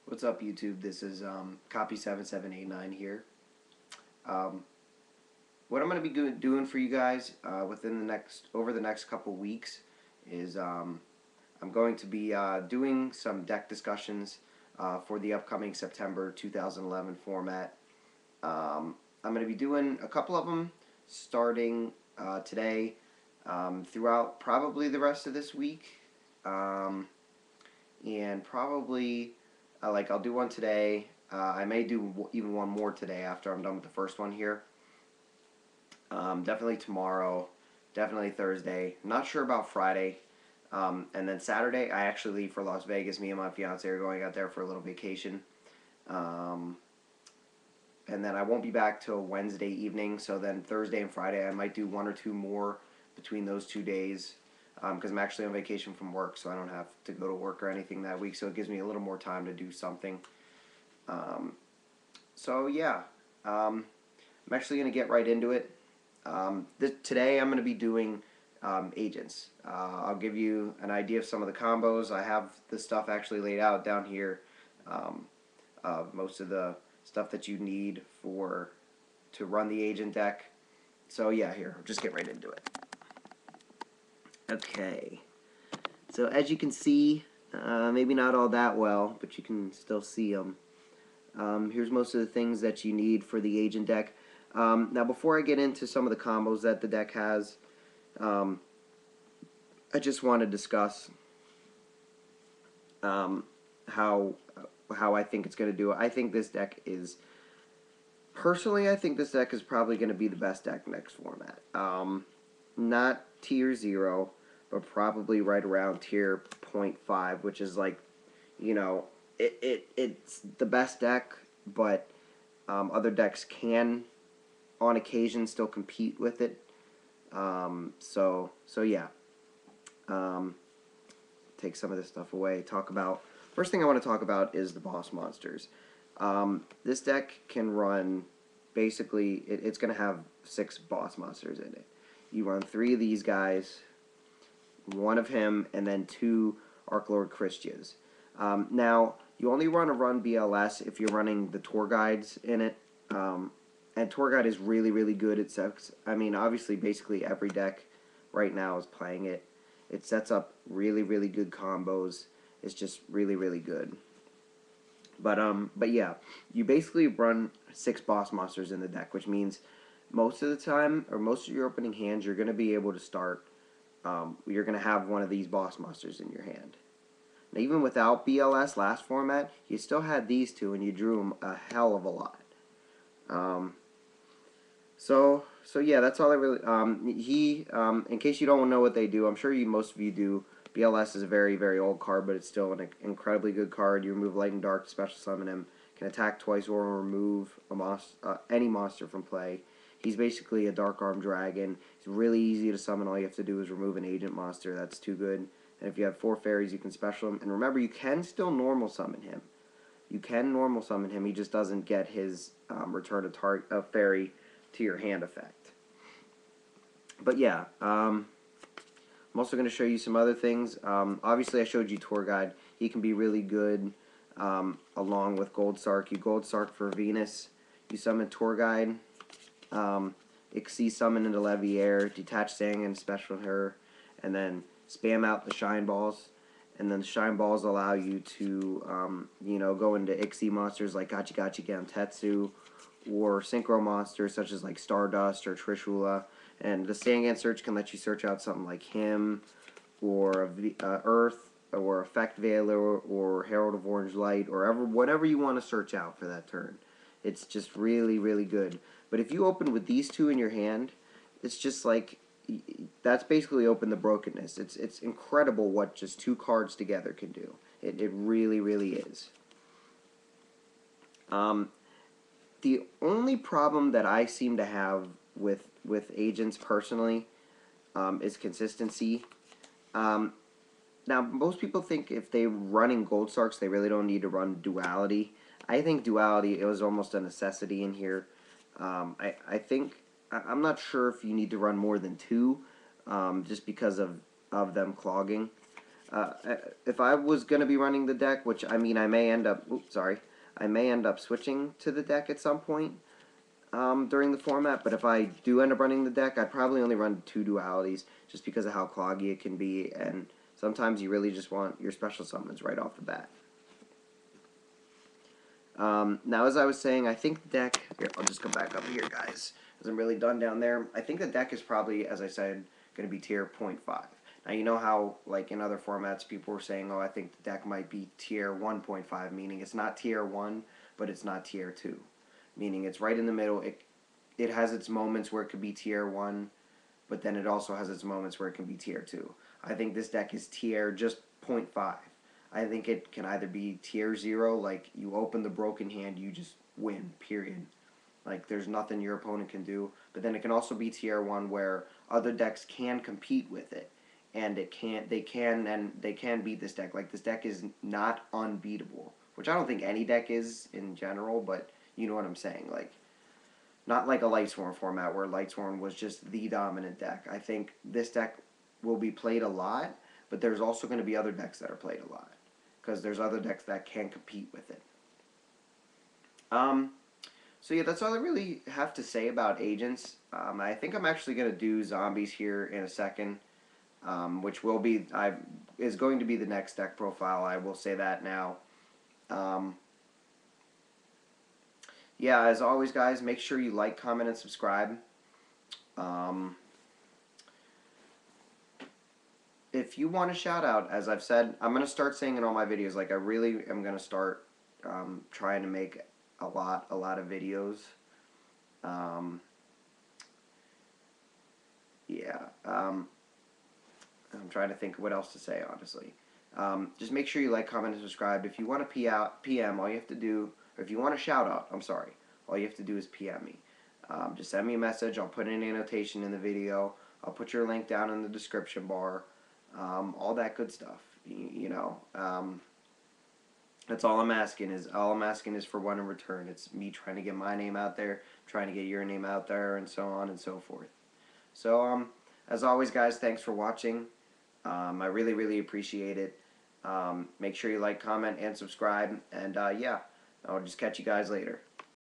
What's up, YouTube? This is Copy7789 here. Um, what I'm going to be doing for you guys over the next couple weeks is I'm going to be doing some deck discussions for the upcoming September 2011 format. I'm going to be doing a couple of them starting today throughout probably the rest of this week. And probably I'll do one today. I may do even one more today after I'm done with the first one here. Definitely tomorrow, definitely Thursday. Not sure about Friday. And then Saturday, I actually leave for Las Vegas. Me and my fiance are going out there for a little vacation. And then I won't be back till Wednesday evening. So then Thursday and Friday, I might do one or two more between those 2 days. Because I'm actually on vacation from work, so I don't have to go to work or anything that week, so it gives me a little more time to do something. So yeah, I'm actually going to get right into it. Today I'm going to be doing agents. I'll give you an idea of some of the combos. I have the stuff actually laid out down here, most of the stuff that you need to run the agent deck. So yeah, here, I'll just get right into it. Okay, so as you can see, maybe not all that well, but you can still see them. Here's most of the things that you need for the agent deck. Now, before I get into some of the combos that the deck has, I just want to discuss how I think it's going to do it. I think this deck is, personally, I think this deck is probably going to be the best deck next format. Not tier 0, but probably right around tier 0.5, which is like, you know, it's the best deck, but other decks can, on occasion, still compete with it. So yeah. Take some of this stuff away. First thing I want to talk about is the boss monsters. This deck can run, basically, it's going to have 6 boss monsters in it. You run 3 of these guys, 1 of him, and then 2 Archlord Christians. Now, you only want to run BLS if you're running the tour guides in it. And tour guide is really, really good. I mean, obviously, basically every deck right now is playing it. It sets up really, really good combos. It's just really, really good. But yeah, you basically run 6 boss monsters in the deck, which means most of the time, or most of your opening hands, you're going to be able to start, you're going to have one of these boss monsters in your hand. Now, even without BLS last format, you still had these 2, and you drew them a hell of a lot. So yeah, that's all I really, in case you don't know what they do, I'm sure most of you do. BLS is a very, very old card, but it's still an incredibly good card. You remove Light and Dark, special summon him, can attack twice or remove any monster from play. He's basically a Dark Arm Dragon. He's really easy to summon. All you have to do is remove an agent monster. That's too good. And if you have 4 fairies, you can special him. And remember, you can still normal summon him. You can normal summon him. He just doesn't get his return a fairy to your hand effect. But yeah, I'm also going to show you some other things. Obviously, I showed you Tour Guide. He can be really good along with Gold Sark. You Gold Sark for Venus. You summon Tour Guide. Ixie summon into Leviair. Detach Sang special her. And then spam out the Shine Balls. And then the Shine Balls allow you to, go into Ixie monsters like Gachi Gachi Gantetsu, or Synchro monsters such as like Stardust or Trishula. And the Sangan search can let you search out something like him, or Earth, or Effect Veiler, or Herald of Orange Light, or whatever you want to search out for that turn. It's just really, really good. But if you open with these 2 in your hand, it's just like, that's basically open the brokenness. It's incredible what just 2 cards together can do. It really, really is. The only problem that I seem to have with agents personally is consistency. Now, most people think if they're running Gold Sarks, they really don't need to run Duality. I think Duality, it was almost a necessity in here. I'm not sure if you need to run more than 2, just because of them clogging. Uh, if I was gonna be running the deck, which I mean I may end up, oops, sorry, I may end up switching to the deck at some point during the format. But if I do end up running the deck, I'd probably only run 2 dualities, just because of how cloggy it can be, and sometimes you really just want your special summons right off the bat. Now, as I was saying, I think the deck. Here, I'll just come back up here, guys, because I'm really done down there. I think the deck is probably, as I said, going to be tier 0.5. Now, you know how, like in other formats, people were saying, oh, I think the deck might be tier 1.5, meaning it's not tier 1, but it's not tier 2. Meaning it's right in the middle. It has its moments where it could be tier 1, but then it also has its moments where it can be tier 2. I think this deck is tier just 0.5. I think it can either be tier 0, like you open the broken hand, you just win, period. Like there's nothing your opponent can do. But then it can also be tier 1 where other decks can compete with it. And they can beat this deck. Like this deck is not unbeatable, which I don't think any deck is in general, but you know what I'm saying. Like not like a Lightsworn format where Lightsworn was just the dominant deck. I think this deck will be played a lot, but there's also going to be other decks that are played a lot because there's other decks that can compete with it. So yeah, that's all I really have to say about agents. I think I'm actually going to do zombies here in a second, which is going to be the next deck profile. I will say that now. Um, yeah, as always, guys, make sure you like, comment, and subscribe. Um, if you want a shout out, as I've said, I'm going to start saying in all my videos, like I really am going to start trying to make a lot of videos. Yeah, I'm trying to think of what else to say, honestly. Just make sure you like, comment, and subscribe. If you want to PM, all you have to do, or if you want a shout out, I'm sorry, all you have to do is PM me. Just send me a message. I'll put an annotation in the video. I'll put your link down in the description bar. All that good stuff. That's all I'm asking is for one in return. It's me trying to get my name out there, trying to get your name out there, and so on and so forth. So, as always, guys, thanks for watching. I really, really appreciate it. Make sure you like, comment, and subscribe. And yeah, I'll just catch you guys later.